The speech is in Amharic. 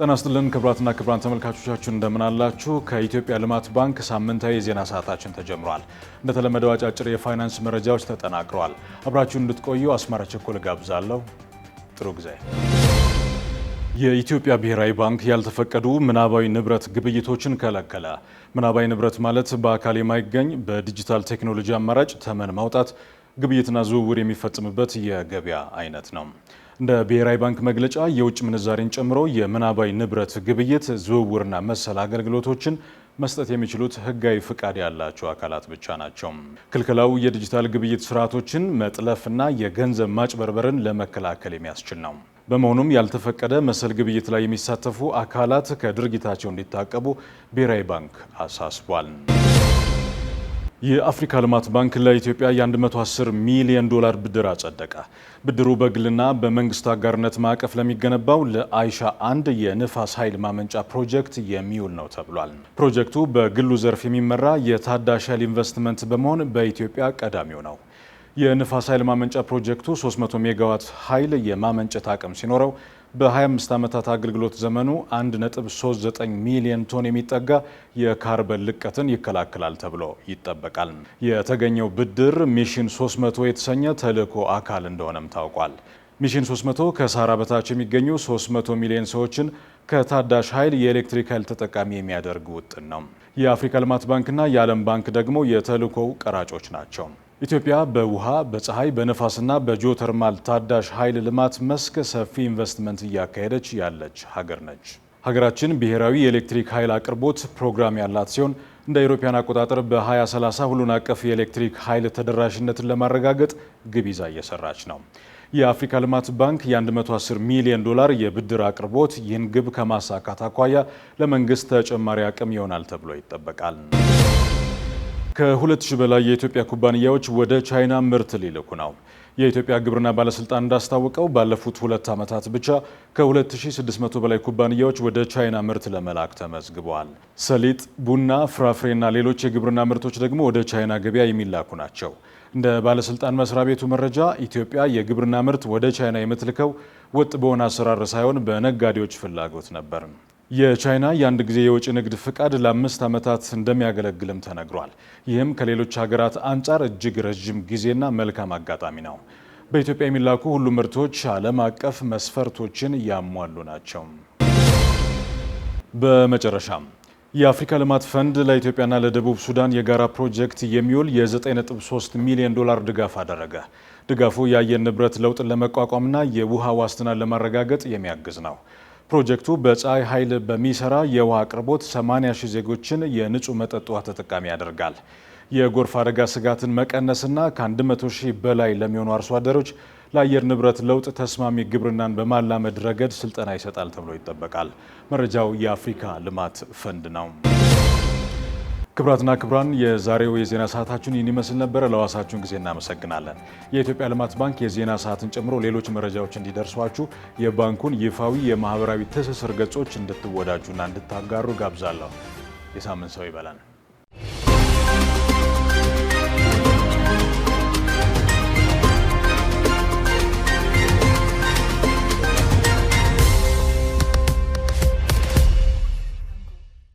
ጤና ይስጥልን ክቡራትና ክቡራን ተመልካቾቻችን እንደምን አላችሁ? ከኢትዮጵያ ልማት ባንክ ሳምንታዊ የዜና ሰዓታችን ተጀምሯል። እንደተለመደው አጫጭር የፋይናንስ መረጃዎች ተጠናቅረዋል። አብራችሁን እንድትቆዩ አስማራ ቸኮል ጋብዛለሁ። ጥሩ ጊዜ። የኢትዮጵያ ብሔራዊ ባንክ ያልተፈቀዱ ምናባዊ ንብረት ግብይቶችን ከለከለ። ምናባዊ ንብረት ማለት በአካል የማይገኝ በዲጂታል ቴክኖሎጂ አማራጭ ተመን ማውጣት፣ ግብይትና ዝውውር የሚፈጽምበት የገበያ አይነት ነው። እንደ ብሔራዊ ባንክ መግለጫ የውጭ ምንዛሬን ጨምሮ የምናባዊ ንብረት ግብይት፣ ዝውውርና መሰል አገልግሎቶችን መስጠት የሚችሉት ሕጋዊ ፍቃድ ያላቸው አካላት ብቻ ናቸው። ክልከላው የዲጂታል ግብይት ስርዓቶችን መጥለፍና የገንዘብ ማጭበርበርን ለመከላከል የሚያስችል ነው። በመሆኑም ያልተፈቀደ መሰል ግብይት ላይ የሚሳተፉ አካላት ከድርጊታቸው እንዲታቀቡ ብሔራዊ ባንክ አሳስቧል። የአፍሪካ ልማት ባንክ ለኢትዮጵያ የ110 ሚሊዮን ዶላር ብድር አጸደቀ። ብድሩ በግልና በመንግስት አጋርነት ማዕቀፍ ለሚገነባው ለአይሻ 1 የንፋስ ኃይል ማመንጫ ፕሮጀክት የሚውል ነው ተብሏል። ፕሮጀክቱ በግሉ ዘርፍ የሚመራ የታዳሽ ኃይል ኢንቨስትመንት በመሆን በኢትዮጵያ ቀዳሚው ነው። የንፋስ ኃይል ማመንጫ ፕሮጀክቱ 300 ሜጋዋት ኃይል የማመንጨት አቅም ሲኖረው በ25 ዓመታት አገልግሎት ዘመኑ 1.39 ሚሊዮን ቶን የሚጠጋ የካርበን ልቀትን ይከላከላል ተብሎ ይጠበቃል። የተገኘው ብድር ሚሽን 300 የተሰኘ ተልዕኮ አካል እንደሆነም ታውቋል። ሚሽን 300 ከሳህራ በታች የሚገኙ 300 ሚሊዮን ሰዎችን ከታዳሽ ኃይል የኤሌክትሪክ ኃይል ተጠቃሚ የሚያደርግ ውጥን ነው። የአፍሪካ ልማት ባንክና የዓለም ባንክ ደግሞ የተልዕኮው ቀራጮች ናቸው። ኢትዮጵያ በውሃ፣ በፀሐይ፣ በነፋስና በጂኦተርማል ታዳሽ ኃይል ልማት መስክ ሰፊ ኢንቨስትመንት እያካሄደች ያለች ሀገር ነች። ሀገራችን ብሔራዊ የኤሌክትሪክ ኃይል አቅርቦት ፕሮግራም ያላት ሲሆን እንደ አውሮፓውያን አቆጣጠር በ2030 ሁሉን አቀፍ የኤሌክትሪክ ኃይል ተደራሽነትን ለማረጋገጥ ግብ ይዛ እየሰራች ነው። የአፍሪካ ልማት ባንክ የ110 ሚሊዮን ዶላር የብድር አቅርቦት ይህን ግብ ከማሳካት አኳያ ለመንግስት ተጨማሪ አቅም ይሆናል ተብሎ ይጠበቃል። ከ2000 በላይ የኢትዮጵያ ኩባንያዎች ወደ ቻይና ምርት ሊልኩ ነው። የኢትዮጵያ ግብርና ባለስልጣን እንዳስታወቀው ባለፉት 2 ዓመታት ብቻ ከ2600 በላይ ኩባንያዎች ወደ ቻይና ምርት ለመላክ ተመዝግበዋል። ሰሊጥ፣ ቡና፣ ፍራፍሬና ሌሎች የግብርና ምርቶች ደግሞ ወደ ቻይና ገበያ የሚላኩ ናቸው። እንደ ባለስልጣን መስሪያ ቤቱ መረጃ ኢትዮጵያ የግብርና ምርት ወደ ቻይና የምትልከው ወጥ በሆነ አሰራር ሳይሆን በነጋዴዎች ፍላጎት ነበር። የቻይና የአንድ ጊዜ የውጭ ንግድ ፍቃድ ለ5 ዓመታት እንደሚያገለግልም ተነግሯል። ይህም ከሌሎች ሀገራት አንጻር እጅግ ረዥም ጊዜና መልካም አጋጣሚ ነው። በኢትዮጵያ የሚላኩ ሁሉም ምርቶች ዓለም አቀፍ መስፈርቶችን ያሟሉ ናቸው። በመጨረሻም የአፍሪካ ልማት ፈንድ ለኢትዮጵያና ለደቡብ ሱዳን የጋራ ፕሮጀክት የሚውል የ9.3 ሚሊዮን ዶላር ድጋፍ አደረገ። ድጋፉ የአየር ንብረት ለውጥን ለመቋቋምና የውሃ ዋስትናን ለማረጋገጥ የሚያግዝ ነው። ፕሮጀክቱ በፀሐይ ኃይል በሚሰራ የውሃ አቅርቦት 80 ሺህ ዜጎችን የንጹህ መጠጥ ውሃ ተጠቃሚ ያደርጋል። የጎርፍ አደጋ ስጋትን መቀነስና ከ100 ሺህ በላይ ለሚሆኑ አርሶ አደሮች ለአየር ንብረት ለውጥ ተስማሚ ግብርናን በማላመድ ረገድ ስልጠና ይሰጣል ተብሎ ይጠበቃል። መረጃው የአፍሪካ ልማት ፈንድ ነው። ክቡራትና ክቡራን የዛሬው የዜና ሰዓታችን ይህን ይመስል ነበር። ለዋሳችሁን ጊዜ እናመሰግናለን። የኢትዮጵያ ልማት ባንክ የዜና ሰዓትን ጨምሮ ሌሎች መረጃዎች እንዲደርሷችሁ የባንኩን ይፋዊ የማህበራዊ ትስስር ገጾች እንድትወዳጁና እንድታጋሩ ጋብዛለሁ። የሳምንት ሰው ይበለን።